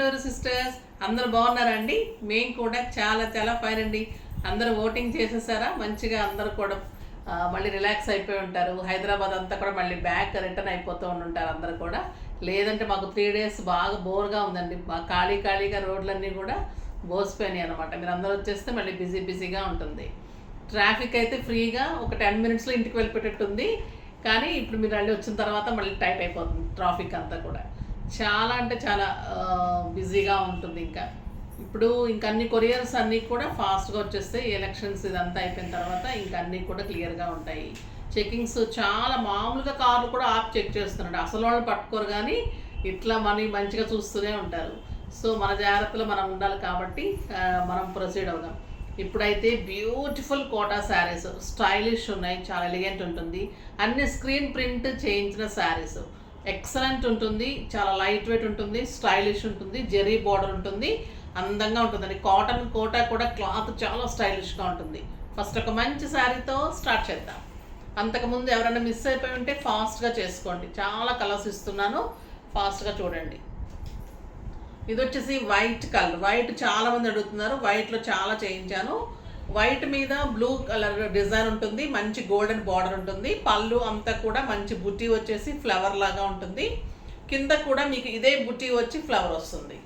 పల్లెటూరు సిస్టర్స్ అందరూ బాగున్నారండి. మేము కూడా చాలా చాలా ఫైన్ అండి. అందరూ ఓటింగ్ చేసేసారా? మంచిగా అందరూ కూడా మళ్ళీ రిలాక్స్ అయిపోయి ఉంటారు. హైదరాబాద్ అంతా కూడా మళ్ళీ బ్యాక్ రిటర్న్ అయిపోతూ ఉంటారు అందరూ కూడా. లేదంటే మాకు 3 days బాగా బోర్గా ఉందండి. బాగా ఖాళీగా రోడ్లన్నీ కూడా బోసిపోయినాయి అనమాట. మీరు అందరూ వచ్చేస్తే మళ్ళీ బిజీగా ఉంటుంది. ట్రాఫిక్ అయితే ఫ్రీగా ఒక 10 minutesలో ఇంటికి వెళ్ళిపోయేటట్టుంది. కానీ ఇప్పుడు మీరు మళ్ళీ వచ్చిన తర్వాత మళ్ళీ టైట్ అయిపోతుంది ట్రాఫిక్ అంతా కూడా. చాలా అంటే చాలా బిజీగా ఉంటుంది. ఇప్పుడు అన్ని కొరియర్స్ అన్నీ కూడా ఫాస్ట్గా వచ్చేస్తాయి. ఎలక్షన్స్ ఇదంతా అయిపోయిన తర్వాత అన్నీ కూడా క్లియర్గా ఉంటాయి. చెకింగ్స్ చాలా మామూలుగా కార్లు కూడా ఆప్ చెక్ చేస్తున్నాడు. అసలు వాళ్ళు పట్టుకోరు కానీ ఇట్లా మంచిగా చూస్తూనే ఉంటారు. సో మన జాగ్రత్తలో మనం ఉండాలి కాబట్టి మనం ప్రొసీడ్ అవుదాం. ఇప్పుడైతే బ్యూటిఫుల్ కోటా శారీస్ స్టైలిష్ ఉన్నాయి, చాలా ఎలిగెంట్ ఉంటుంది. అన్ని స్క్రీన్ ప్రింట్ చేయించిన శారీస్ ఎక్సలెంట్ ఉంటుంది, చాలా లైట్ వెయిట్ ఉంటుంది, స్టైలిష్ ఉంటుంది, జెరీ బార్డర్ ఉంటుంది, అందంగా ఉంటుందండి. కాటన్ కోటా కూడా క్లాత్ చాలా స్టైలిష్గా ఉంటుంది. ఫస్ట్ ఒక మంచి శారీతో స్టార్ట్ చేద్దాం. అంతకుముందు ఎవరైనా మిస్ అయిపోయి ఉంటే ఫాస్ట్గా చేసుకోండి. చాలా కలర్స్ ఇస్తున్నాను, ఫాస్ట్గా చూడండి. ఇది వచ్చేసి వైట్ కలర్. వైట్ చాలామంది అడుగుతున్నారు, వైట్లో చాలా చేయించాను. వైట్ మీద బ్లూ కలర్ డిజైన్ ఉంటుంది, మంచి గోల్డెన్ బార్డర్ ఉంటుంది. పళ్ళు అంతా కూడా మంచి బుట్టి వచ్చేసి ఫ్లవర్ లాగా ఉంటుంది. కింద కూడా మీకు ఇదే బుట్టి వచ్చి ఫ్లవర్ వస్తుంది.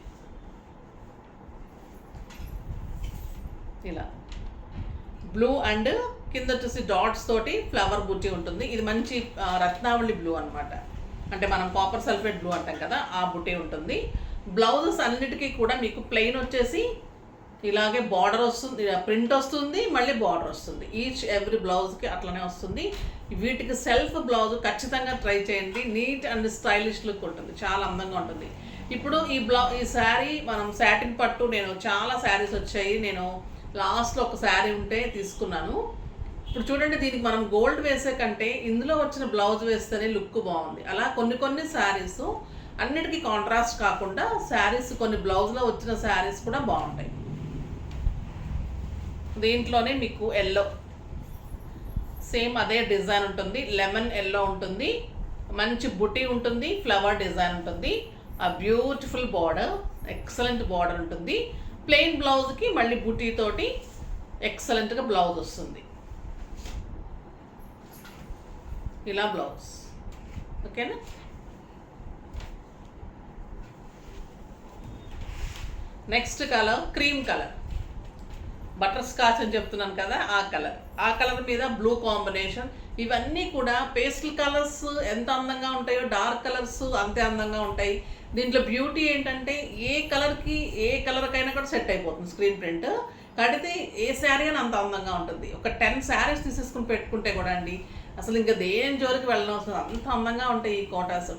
ఇలా బ్లూ అండ్ కింద వచ్చేసి డాట్స్ తోటి ఫ్లవర్ బుట్టి ఉంటుంది. ఇది మంచి రత్నావళి బ్లూ అనమాట. అంటే మనం కాపర్ సల్ఫేట్ బ్లూ అంటాం కదా, ఆ బుట్టి ఉంటుంది. బ్లౌజెస్ అన్నిటికీ కూడా మీకు ప్లెయిన్ వచ్చేసి ఇలాగే బార్డర్ వస్తుంది, ప్రింట్ వస్తుంది, మళ్ళీ బార్డర్ వస్తుంది. ఈచ్ ఎవ్రీ బ్లౌజ్కి అట్లనే వస్తుంది. వీటికి సెల్ఫ్ బ్లౌజ్ ఖచ్చితంగా ట్రై చేయండి. నీట్ అండ్ స్టైలిష్ లుక్ ఉంటుంది, చాలా అందంగా ఉంటుంది. ఇప్పుడు ఈ శారీ మనం సాటిన్ పట్టు, నేను చాలా శారీస్ వచ్చాయి. నేను లాస్ట్లో ఒక శారీ ఉంటే తీసుకున్నాను. ఇప్పుడు చూడండి, దీనికి మనం గోల్డ్ వేసే కంటే ఇందులో వచ్చిన బ్లౌజ్ వేస్తేనే లుక్ బాగుంది. అలా కొన్ని శారీస్ అన్నిటికీ కాంట్రాస్ట్ కాకుండా శారీస్ కొన్ని బ్లౌజ్లో వచ్చిన శారీస్ కూడా బాగుంటాయి. దీంట్లోనే మీకు ఎల్లో సేమ్ అదే డిజైన్ ఉంటుంది, లెమన్ ఎల్లో ఉంటుంది, మంచి బుటీ ఉంటుంది, ఫ్లవర్ డిజైన్ ఉంటుంది, ఆ బ్యూటిఫుల్ బార్డర్, ఎక్సలెంట్ బార్డర్ ఉంటుంది. ప్లెయిన్ బ్లౌజ్కి మళ్ళీ బుటీ తోటి ఎక్సలెంట్గా బ్లౌజ్ వస్తుంది. ఇలా బ్లౌజ్ ఓకేనా. Next colour cream colour, butter scotch అని చెప్తున్నాను కదా, ఆ కలర్ మీద బ్లూ కాంబినేషన్. ఇవన్నీ కూడా పేస్టల్ కలర్స్ ఎంత అందంగా ఉంటాయో డార్క్ కలర్స్ అంతే అందంగా ఉంటాయి. దీంట్లో బ్యూటీ ఏంటంటే ఏ కలర్కైనా కూడా సెట్ అయిపోతుంది స్క్రీన్ ప్రింట్. కడితే ఏ శారీ అని అంత అందంగా ఉంటుంది. ఒక 10 శారీస్ తీసేసుకుని పెట్టుకుంటే కూడా అండి అసలు ఇంకా దేని జోలికి వెళ్ళనవసరం, అంత అందంగా ఉంటాయి ఈ కోటాస్.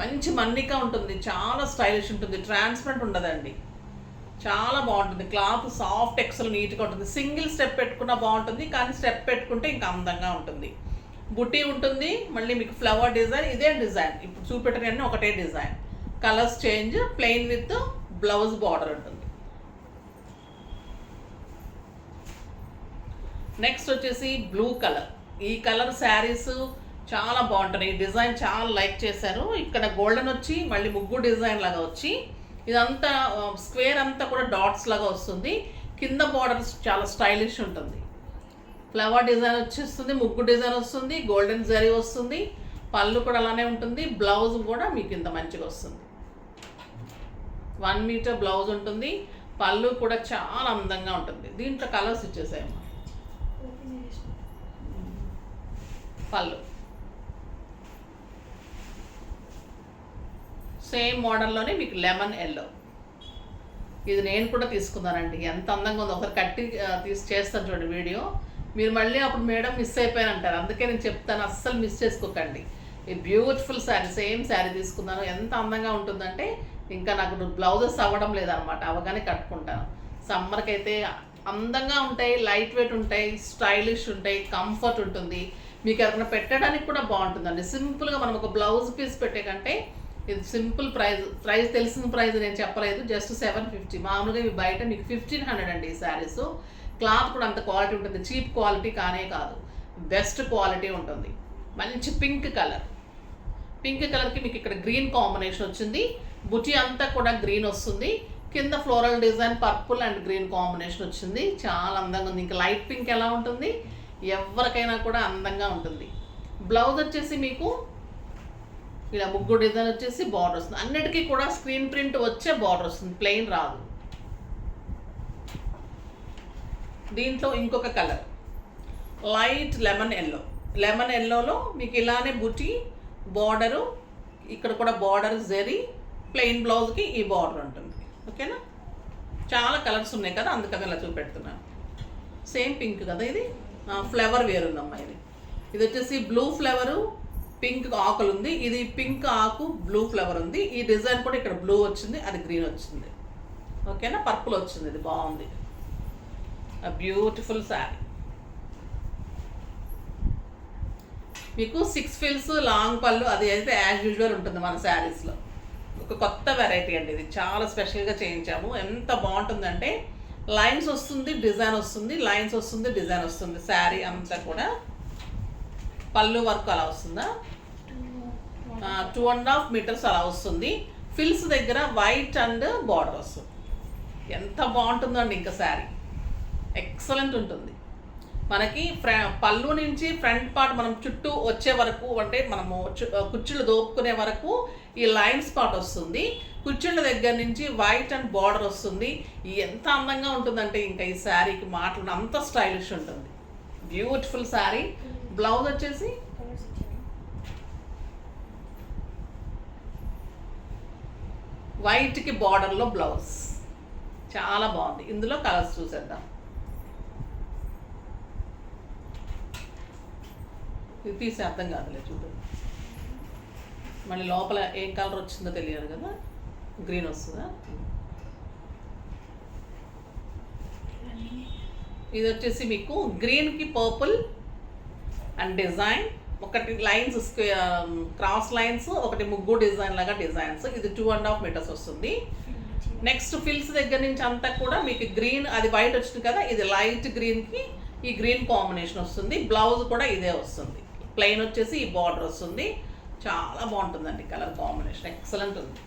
మంచి మన్నిక ఉంటుంది, చాలా స్టైలిష్ ఉంటుంది, ట్రాన్స్పరెంట్ ఉండదండి, చాలా బాగుంటుంది. క్లాత్ సాఫ్ట్ ఎక్సల్ నీట్గా ఉంటుంది. సింగిల్ స్టెప్ పెట్టుకున్నా బాగుంటుంది, కానీ స్టెప్ పెట్టుకుంటే ఇంకా అందంగా ఉంటుంది. బుట్టి ఉంటుంది, మళ్ళీ మీకు ఫ్లవర్ డిజైన్, ఇదే డిజైన్ ఇప్పుడు చూపెట్టగానే ఒకటే design, colours change, plain with blouse border ఉంటుంది. నెక్స్ట్ వచ్చేసి బ్లూ కలర్. ఈ కలర్ శారీస్ చాలా బాగుంటాయి. ఈ డిజైన్ చాలా లైక్ చేశారు. ఇక్కడ గోల్డెన్ వచ్చి మళ్ళీ ముగ్గు డిజైన్ లాగా వచ్చి ఇదంతా స్క్వేర్ అంతా కూడా డాట్స్ లాగా వస్తుంది. కింద బార్డర్స్ చాలా స్టైలిష్ ఉంటుంది. ఫ్లవర్ డిజైన్ వచ్చేస్తుంది, ముగ్గు డిజైన్ వస్తుంది, గోల్డెన్ జరీ వస్తుంది, పళ్ళు కూడా అలానే ఉంటుంది. బ్లౌజ్ కూడా మీకు ఇంత మంచిగా వస్తుంది. 1 మీటర్ బ్లౌజ్ ఉంటుంది, పళ్ళు కూడా చాలా అందంగా ఉంటుంది. దీంట్లో కలర్స్ ఇచ్చేసాయమ్మా. పళ్ళు సేమ్ మోడల్లోనే మీకు లెమన్ ఎల్లో. ఇది నేను కూడా తీసుకున్నానండి, ఎంత అందంగా ఉందో. ఒకసారి కట్టి చేస్తాను చూడండి వీడియో. మీరు మళ్ళీ అప్పుడు మేడం మిస్ అయిపోయాను అంటారు, అందుకే నేను చెప్తాను, అస్సలు మిస్ చేసుకోకండి. ఈ బ్యూటిఫుల్ శారీ, సేమ్ శారీ తీసుకున్నాను. ఎంత అందంగా ఉంటుందంటే ఇంకా నాకు బ్లౌజెస్ అవ్వడం లేదనమాట, అవగానే కట్టుకుంటాను. సమ్మర్కి అయితే అందంగా ఉంటాయి, లైట్ వెయిట్ ఉంటాయి, స్టైలిష్ ఉంటాయి, కంఫర్ట్ ఉంటుంది. మీకు ఎవరైనా పెట్టడానికి కూడా బాగుంటుందండి. సింపుల్గా మనం ఒక బ్లౌజ్ పీస్ పెట్టే కంటే ఇది సింపుల్ ప్రైస్ తెలిసిన ప్రైస్ నేను చెప్పలేదు, జస్ట్ 750. మామూలుగా ఇవి బయట మీకు 1500 అండి ఈ శారీస్. క్లాత్ కూడా అంత క్వాలిటీ ఉంటుంది, చీప్ క్వాలిటీ కానే కాదు, బెస్ట్ క్వాలిటీ ఉంటుంది. మంచి పింక్ కలర్, పింక్ కలర్కి మీకు ఇక్కడ గ్రీన్ కాంబినేషన్ వచ్చింది. బుటీ అంతా కూడా గ్రీన్ వస్తుంది. కింద floral design purple and green combination వచ్చింది. చాలా అందంగా ఉంది. ఇంకా లైట్ పింక్ ఎలా ఉంటుంది, ఎవరికైనా కూడా అందంగా ఉంటుంది. బ్లౌజ్ వచ్చేసి మీకు ఇలా ముగ్గు డిజైన్ వచ్చేసి బార్డర్ వస్తుంది. అన్నిటికీ కూడా స్క్రీన్ ప్రింట్ వచ్చే బార్డర్ వస్తుంది, ప్లెయిన్ రాదు. దీంట్లో ఇంకొక కలర్ లైట్ లెమన్ ఎల్లోలో మీకు ఇలానే బుటీ బార్డరు, ఇక్కడ కూడా బార్డర్ జరీ, ప్లెయిన్ బ్లౌజ్కి ఈ బార్డర్ ఉంటుంది. ఓకేనా, చాలా కలర్స్ ఉన్నాయి కదా, అందుకని ఇలా చూపెడుతున్నాను. సేమ్ పింక్ కదా ఇది, ఫ్లవర్ వేరుందమ్మా. ఇది వచ్చేసి బ్లూ ఫ్లవరు, పింక్ ఆకులు ఉంది. ఇది పింక్ ఆకు, బ్లూ ఫ్లవర్ ఉంది. ఈ డిజైన్ కూడా ఇక్కడ బ్లూ వచ్చింది, అది గ్రీన్ వచ్చింది. ఓకేనా, పర్పుల్ వచ్చింది. ఇది బాగుంది, బ్యూటిఫుల్ శారీ. మీకు 6 ఫిల్స్ లాంగ్ పళ్ళు, అది అయితే యాజ్ యూజువల్ ఉంటుంది మన శారీస్లో. ఒక కొత్త వెరైటీ అండి ఇది, చాలా స్పెషల్గా చేయించాము. ఎంత బాగుంటుందంటే లైన్స్ వస్తుంది, డిజైన్ వస్తుంది, లైన్స్ వస్తుంది, డిజైన్ వస్తుంది. శారీ అంతా కూడా పళ్ళు వర్క్ అలా వస్తుందా, 2.5 మీటర్స్ అలా వస్తుంది. ఫిల్స్ దగ్గర వైట్ అండ్ బార్డర్ వస్తుంది. ఎంత బాగుంటుందండి ఇంకా శారీ, ఎక్సలెంట్ ఉంటుంది. మనకి పళ్ళు నుంచి ఫ్రంట్ పార్ట్ మనం చుట్టూ వచ్చే వరకు, అంటే మనము కుర్చీలు దోపుకునే వరకు ఈ లైన్స్ పార్ట్ వస్తుంది. కుర్చీల దగ్గర నుంచి వైట్ అండ్ బార్డర్ వస్తుంది. ఎంత అందంగా ఉంటుందంటే ఇంకా ఈ శారీకి మాటలు, అంత స్టైలిష్ ఉంటుంది. బ్యూటిఫుల్ శారీ. బ్లౌజ్ వచ్చేసి వైట్కి బార్డర్లో బ్లౌజ్, చాలా బాగుంది. ఇందులో కలర్స్ చూసేద్దాం. ఇది తీసే అర్థం కాదులే, చూడండి. మళ్ళీ లోపల ఏం కలర్ వచ్చిందో తెలియదు కదా, గ్రీన్ వస్తుందా. ఇది వచ్చేసి మీకు గ్రీన్కి పర్పుల్ అండ్ డిజైన్, ఒకటి లైన్స్ క్రాస్ లైన్స్, ఒకటి ముగ్గు డిజైన్ లాగా డిజైన్స్. ఇది 2.5 మీటర్స్ వస్తుంది. నెక్స్ట్ ఫిల్స్ దగ్గర నుంచి అంతా కూడా మీకు గ్రీన్, అది వైట్ వచ్చింది కదా, ఇది లైట్ గ్రీన్కి ఈ గ్రీన్ కాంబినేషన్ వస్తుంది. బ్లౌజ్ కూడా ఇదే వస్తుంది, ప్లెయిన్ వచ్చేసి ఈ బార్డర్ వస్తుంది. చాలా బాగుంటుందండి కలర్ కాంబినేషన్, ఎక్సలెంట్ ఉంది.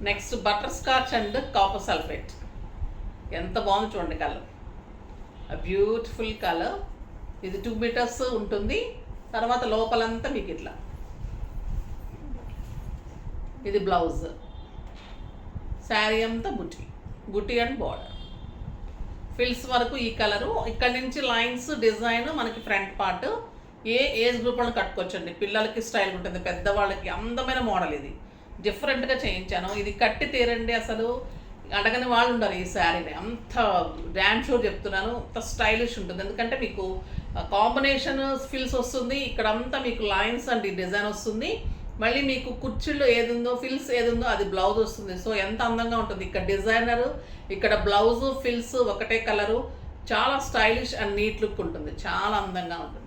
Next butter scotch and copper sulphate, ఎంత బాగుంది చూడండి కలర్, బ్యూటిఫుల్ కలర్. ఇది 2 మీటర్స్ ఉంటుంది. తర్వాత లోపలంతా మీకు ఇట్లా, ఇది బ్లౌజ్, శారీ అంతా బుటీ అండ్ బార్డర్. ఫిల్స్ వరకు ఈ కలరు. ఇక్కడ నుంచి లైన్స్ డిజైన్ మనకి ఫ్రంట్ పార్ట్. ఏ ఏజ్ గ్రూప్ వాళ్ళని కట్టుకోవచ్చండి, పిల్లలకి స్టైల్ ఉంటుంది, పెద్దవాళ్ళకి అందమైన మోడల్. ఇది డిఫరెంట్గా చేయించాను. ఇది కట్టి తీరండి, అసలు అడగని వాళ్ళు ఉండరు ఈ శారీని. అంత డ్యామ్ షూర్ చెప్తున్నాను, అంత స్టైలిష్ ఉంటుంది. ఎందుకంటే మీకు కాంబినేషన్ ఫిల్స్ వస్తుంది, ఇక్కడ అంతా మీకు లైన్స్ అండ్ డిజైన్ వస్తుంది. మళ్ళీ మీకు కుర్చీల్లో ఏది ఉందో, ఫిల్స్ ఏది ఉందో అది బ్లౌజ్ వస్తుంది. సో ఎంత అందంగా ఉంటుంది. ఇక్కడ డిజైనరు, ఇక్కడ బ్లౌజు, ఫిల్స్ ఒకటే కలరు. చాలా స్టైలిష్ అండ్ నీట్ లుక్ ఉంటుంది, చాలా అందంగా ఉంటుంది.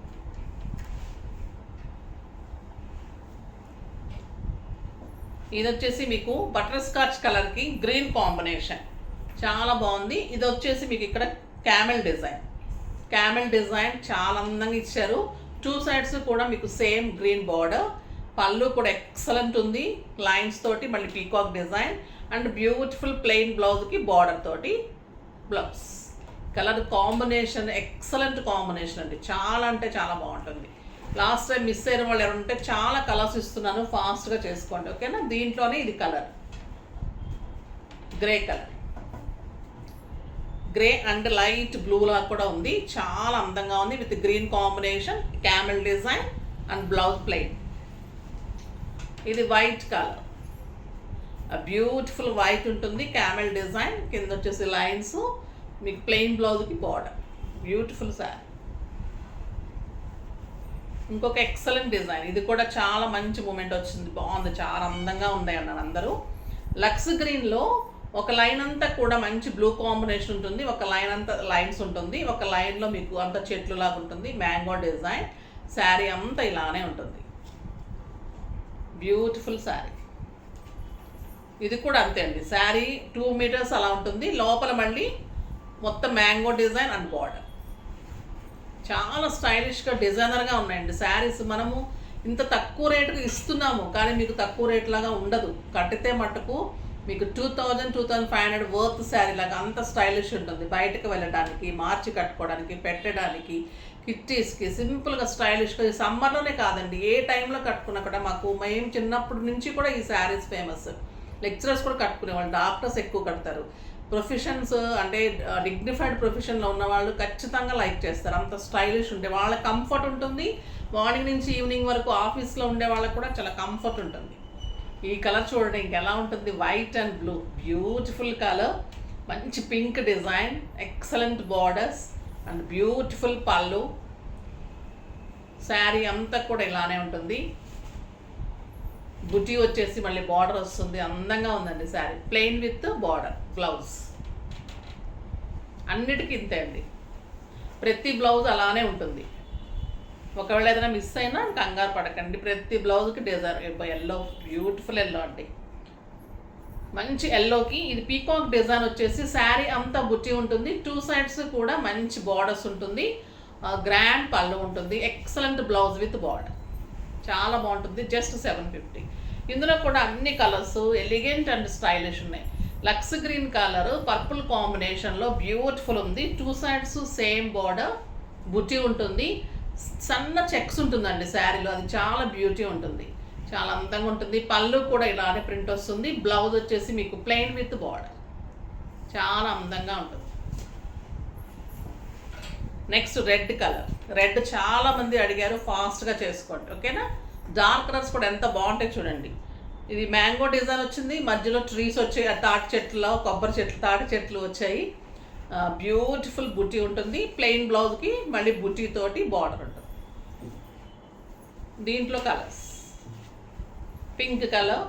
ఇది వచ్చేసి మీకు బటర్ స్కాచ్ కలర్కి గ్రీన్ కాంబినేషన్, చాలా బాగుంది. ఇది వచ్చేసి మీకు ఇక్కడ క్యామెల్ డిజైన్ చాలా అందంగా ఇచ్చారు. 2 సైడ్స్ కూడా మీకు సేమ్ గ్రీన్ బార్డర్. పళ్ళు కూడా ఎక్సలెంట్ ఉంది, లైన్స్ తోటి, మళ్ళీ peacock design and beautiful plain బ్లౌజ్కి బార్డర్ తోటి blouse. Colour combination excellent combination అండి, చాలా అంటే చాలా బాగుంటుంది. లాస్ట్ టైం మిస్ అయిన వాళ్ళు ఎవరుంటే చాలా కలర్స్ ఇస్తున్నాను, ఫాస్ట్గా చేసుకోండి. ఓకేనా, దీంట్లోనే ఇది colour grey colour, grey and light blue లా కూడా ఉంది, చాలా అందంగా ఉంది. With green combination, camel design and blouse plain. ఇది వైట్ కలర్, బ్యూటిఫుల్ వైట్ ఉంటుంది, క్యామెల్ డిజైన్, కింద వచ్చేసి లైన్స్, మీకు ప్లెయిన్ బ్లౌజ్కి బార్డర్. బ్యూటిఫుల్ శారీ. ఇంకొక ఎక్సలెంట్ డిజైన్, ఇది కూడా చాలా మంచి మూమెంట్ వచ్చింది, బాగుంది, చాలా అందంగా ఉంది అన్నారు అందరూ. లక్స్ గ్రీన్లో ఒక లైన్ అంతా కూడా మంచి బ్లూ కాంబినేషన్ ఉంటుంది, ఒక లైన్ అంతా లైన్స్ ఉంటుంది, ఒక లైన్లో మీకు అంత చెట్లు లాగా ఉంటుంది, మ్యాంగో డిజైన్. శారీ అంతా ఇలానే ఉంటుంది, బ్యూటిఫుల్ శారీ. ఇది కూడా అంతే అండి, శారీ 2 మీటర్స్ అలా ఉంటుంది. లోపల మళ్ళీ మొత్తం మ్యాంగో డిజైన్ అండ్ బార్డర్, చాలా స్టైలిష్గా డిజైనర్గా ఉన్నాయండి శారీస్. మనము ఇంత తక్కువ రేటుకి ఇస్తున్నాము, కానీ మీకు తక్కువ రేట్ లాగా ఉండదు. కట్టితే మటుకు మీకు 2000-2500 వర్త్ శారీ లాగా అంత స్టైలిష్ ఉంటుంది. బయటకు వెళ్ళడానికి, మార్చి కట్టుకోవడానికి, పెట్టడానికి, కిట్టీస్కి సింపుల్గా స్టైలిష్గా. ఈ సమ్మర్లోనే కాదండి, ఏ టైంలో కట్టుకున్నా కూడా మేము చిన్నప్పటి నుంచి కూడా ఈ శారీస్ ఫేమస్. లెక్చరర్స్ కూడా కట్టుకునేవాళ్ళు, డాక్టర్స్ ఎక్కువ కడతారు. ప్రొఫెషన్స్ అంటే డిగ్నిఫైడ్ ప్రొఫెషన్లో ఉన్న వాళ్ళు ఖచ్చితంగా లైక్ చేస్తారు. అంత స్టైలిష్ ఉంటే వాళ్ళ కంఫర్ట్ ఉంటుంది. మార్నింగ్ నుంచి ఈవినింగ్ వరకు ఆఫీస్లో ఉండే వాళ్ళకి కూడా చాలా కంఫర్ట్ ఉంటుంది. ఈ కలర్ చూడండి ఇంకెలా ఉంటుంది, white and blue, beautiful colour, మంచి pink design, excellent borders and beautiful pallu. Sari అంతా కూడా ఇలానే ఉంటుంది. బుటీ వచ్చేసి మళ్ళీ బార్డర్ వస్తుంది. అందంగా ఉందండి sari, plain with border blouse. అన్నిటికీ ఇంతే అండి, ప్రతి బ్లౌజ్ అలానే ఉంటుంది. ఒకవేళ ఏదైనా మిస్ అయినా కంగారు పడకండి, ప్రతి బ్లౌజ్కి డిజైన్. ఎల్లో, బ్యూటిఫుల్ ఎల్లో అండి, మంచి ఎల్లోకి ఇది పీకాక్ డిజైన్ వచ్చేసి శారీ అంతా బుట్టి ఉంటుంది. 2 సైడ్స్ కూడా మంచి బార్డర్స్ ఉంటుంది. గ్రాండ్ పళ్ళు ఉంటుంది. ఎక్సలెంట్ బ్లౌజ్ విత్ బార్డర్, చాలా బాగుంటుంది. జస్ట్ 750. ఇందులో కూడా అన్ని కలర్స్ ఎలిగెంట్ అండ్ స్టైలిష్ ఉన్నాయి. లక్స్ గ్రీన్ కలర్ పర్పుల్ కాంబినేషన్లో బ్యూటిఫుల్ ఉంది. 2 సైడ్స్ సేమ్ బార్డర్, బుట్టి ఉంటుంది. సన్న చెక్స్ ఉంటుందండి శారీలో, అది చాలా బ్యూటీ ఉంటుంది, చాలా అందంగా ఉంటుంది. పళ్ళు కూడా ఇలానే ప్రింట్ వస్తుంది. బ్లౌజ్ వచ్చేసి మీకు ప్లెయిన్ విత్ బార్డర్, చాలా అందంగా ఉంటుంది. Next red colour. రెడ్ చాలా మంది అడిగారు, ఫాస్ట్గా చేసుకోండి ఓకేనా. డార్క్ కలర్స్ కూడా ఎంత బాగుంటాయి చూడండి. ఇది మ్యాంగో డిజైన్ వచ్చింది, మధ్యలో ట్రీస్ వచ్చాయి, తాటి చెట్లు, కొబ్బరి చెట్లు, తాటి చెట్లు వచ్చాయి. బ్యూటిఫుల్ బుట్టి ఉంటుంది. ప్లెయిన్ బ్లౌజ్కి మళ్ళీ బుట్టీతోటి బార్డర్ ఉంటుంది. దీంట్లో colours pink colour,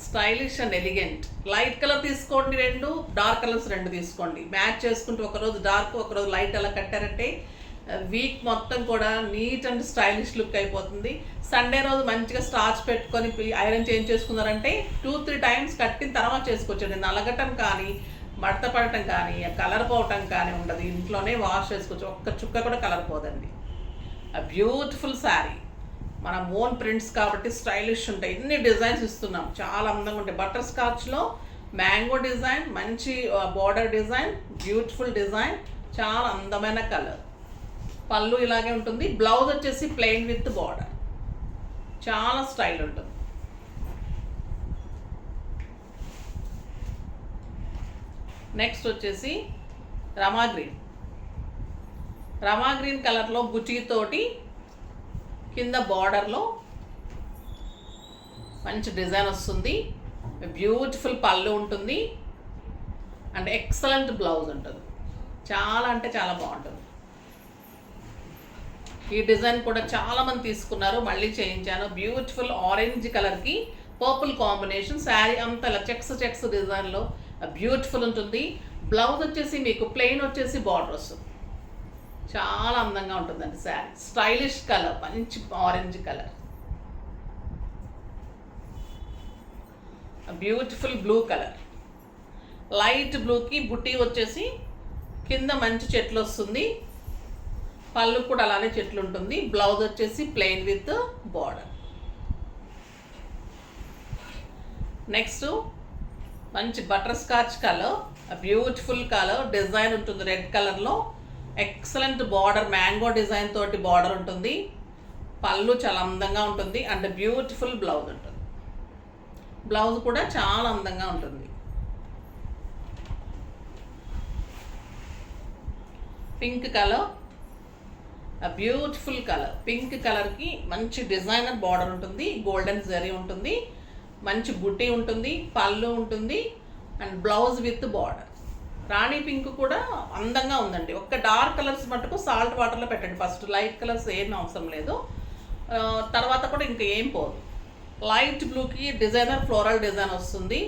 stylish and elegant. Light colour తీసుకోండి 2, డార్క్ కలర్స్ 2 తీసుకోండి. మ్యాచ్ చేసుకుంటూ ఒకరోజు డార్క్ ఒకరోజు లైట్ అలా కట్టారంటే వీక్ మొత్తం కూడా నీట్ అండ్ స్టైలిష్ లుక్ అయిపోతుంది. సండే రోజు మంచిగా స్టార్చ్ పెట్టుకొని ఐరన్ చేంజ్ చేసుకున్నారంటే 2-3 టైమ్స్ కట్టిన తర్వాత చేసుకోవచ్చండి. నలగటం కానీ, మడత పడటం కానీ, కలర్ పోవటం కానీ ఉండదు. ఇంట్లోనే వాష్ చేసుకోవచ్చు, ఒక్క చుక్క కూడా కలర్ పోదండి. బ్యూటిఫుల్ శారీ, మన ఓన్ ప్రింట్స్ కాబట్టి స్టైలిష్ ఉంటాయి. ఇన్ని డిజైన్స్ ఇస్తున్నాం, చాలా అందంగా ఉంటాయి. బటర్ స్కాచ్లో మ్యాంగో డిజైన్, మంచి బార్డర్ డిజైన్, బ్యూటిఫుల్ డిజైన్, చాలా అందమైన కలర్. పళ్ళు ఇలాగే ఉంటుంది. బ్లౌజ్ వచ్చేసి ప్లెయిన్ విత్ బార్డర్, చాలా స్టైల్ ఉంటుంది. నెక్స్ట్ వచ్చేసి రమా గ్రీన్. రమా గ్రీన్ కలర్లో బుటీతోటి కింద బార్డర్లో మంచి డిజైన్ వస్తుంది. బ్యూటిఫుల్ పళ్ళు ఉంటుంది అండ్ ఎక్సలెంట్ బ్లౌజ్ ఉంటుంది. చాలా అంటే చాలా బాగుంటుంది. ఈ డిజైన్ కూడా చాలామంది తీసుకున్నారు, మళ్ళీ చేయించాను. బ్యూటిఫుల్ ఆరెంజ్ కలర్కి పర్పుల్ కాంబినేషన్. శారీ అంతా ఇలా చెక్స్ డిజైన్లో బ్యూటిఫుల్ ఉంటుంది. బ్లౌజ్ వచ్చేసి మీకు ప్లెయిన్ వచ్చేసి బార్డర్ వస్తుంది. చాలా అందంగా ఉంటుందండి శారీ. స్టైలిష్ కలర్, మంచి orange colour. Beautiful blue colour, light బ్లూకి బుట్టి వచ్చేసి కింద మంచి చెట్లు వస్తుంది. పళ్ళు కూడా అలానే చెట్లు ఉంటుంది. బ్లౌజ్ వచ్చేసి ప్లెయిన్ విత్ బార్డర్. నెక్స్ట్ మంచి butter scotch colour, beautiful colour, design ఉంటుంది రెడ్ కలర్లో. ఎక్సలెంట్ బార్డర్, మ్యాంగో డిజైన్ తోటి బార్డర్ ఉంటుంది. పళ్ళు చాలా అందంగా ఉంటుంది అండ్ బ్యూటిఫుల్ బ్లౌజ్ ఉంటుంది. బ్లౌజ్ కూడా చాలా అందంగా ఉంటుంది. Pink colour, beautiful colour. Pink కలర్కి మంచి డిజైనర్ బార్డర్ ఉంటుంది, గోల్డెన్ జరీ ఉంటుంది, మంచి బుట్టి ఉంటుంది, పళ్ళు ఉంటుంది and blouse with border. Rani pink కూడా అందంగా ఉందండి. ఒక్క డార్క్ కలర్స్ మటుకు సాల్ట్ వాటర్లో పెట్టండి ఫస్ట్. లైట్ కలర్స్ ఏమీ అవసరం లేదు, తర్వాత కూడా ఇంకా ఏం పోదు. లైట్ బ్లూకి డిజైనర్ ఫ్లోరల్ డిజైన్ వస్తుంది.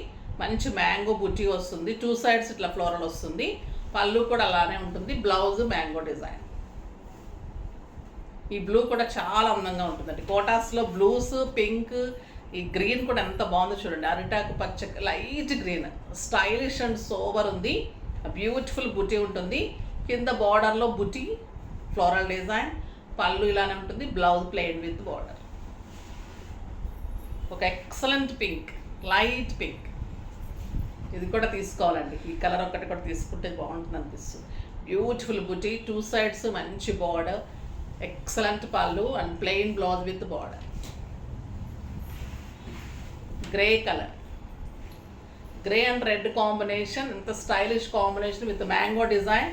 మంచి మ్యాంగో బుట్టి వస్తుంది. 2 సైడ్స్ ఇట్లా ఫ్లోరల్ వస్తుంది. పళ్ళు కూడా అలానే ఉంటుంది. Blouse mango design. ఈ బ్లూ కూడా చాలా అందంగా ఉంటుందండి. కోటాస్లో బ్లూస్, పింక్, ఈ గ్రీన్ కూడా ఎంత బాగుందో చూడండి. అరిటాకు పచ్చ, light green, stylish and sober ఉంది. బ్యూటిఫుల్ బుటీ ఉంటుంది. కింద బార్డర్లో బుటీ ఫ్లోరల్ డిజైన్, పళ్ళు ఇలానే ఉంటుంది, బ్లౌజ్ ప్లెయిన్ విత్ బార్డర్. ఒక ఎక్సలెంట్ పింక్, లైట్ పింక్. ఇది కూడా తీసుకోవాలండి, ఈ కలర్ ఒకటి కూడా తీసుకుంటే బాగుంటుంది అనిపిస్తుంది. బ్యూటిఫుల్ బుటీ, 2 sides మంచి border, excellent pallu and plain blouse with border. Grey colour, grey and red combination, ఎంత stylish combination with mango design.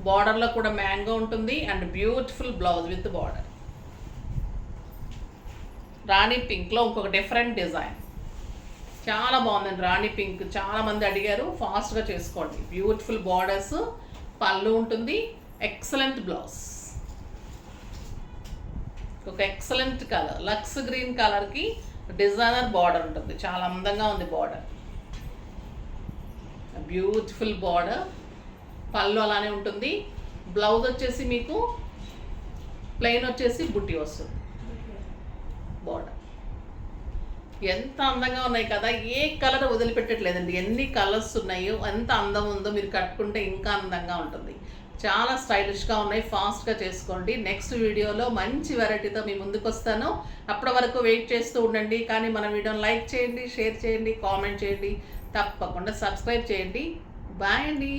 బార్డర్లో కూడా మ్యాంగో ఉంటుంది and beautiful blouse with border. రాణి పింక్లో ఇంకొక డిఫరెంట్ డిజైన్, చాలా బాగుందండి. రాణి పింక్ చాలామంది అడిగారు, ఫాస్ట్గా చేసుకోండి. బ్యూటిఫుల్ బార్డర్స్, పళ్ళు ఉంటుంది, ఎక్సలెంట్ బ్లౌజ్. ఒక ఎక్సలెంట్ కలర్, లక్స్ గ్రీన్ కలర్కి డిజైనర్ బార్డర్ ఉంటుంది, చాలా అందంగా ఉంది బార్డర్. బ్యూటిఫుల్ బార్డర్, పళ్ళు అలానే ఉంటుంది, బ్లౌజ్ వచ్చేసి మీకు ప్లెయిన్ వచ్చేసి బుట్టి వస్తుంది బార్డర్. ఎంత అందంగా ఉన్నాయి కదా, ఏ కలర్ వదిలిపెట్టట్లేదండి. ఎన్ని కలర్స్ ఉన్నాయో, ఎంత అందం ఉందో, మీరు కట్టుకుంటే ఇంకా అందంగా ఉంటుంది. చాలా స్టైలిష్గా ఉన్నాయి, ఫాస్ట్గా చేసుకోండి. నెక్స్ట్ వీడియోలో మంచి వెరైటీతో మీ ముందుకు వస్తాను. అప్పటి వరకు వెయిట్ చేస్తూ ఉండండి. కానీ మన వీడియోని లైక్ చేయండి, షేర్ చేయండి, కామెంట్ చేయండి, తప్పకుండా సబ్స్క్రైబ్ చేయండి. బాయ్ అండి.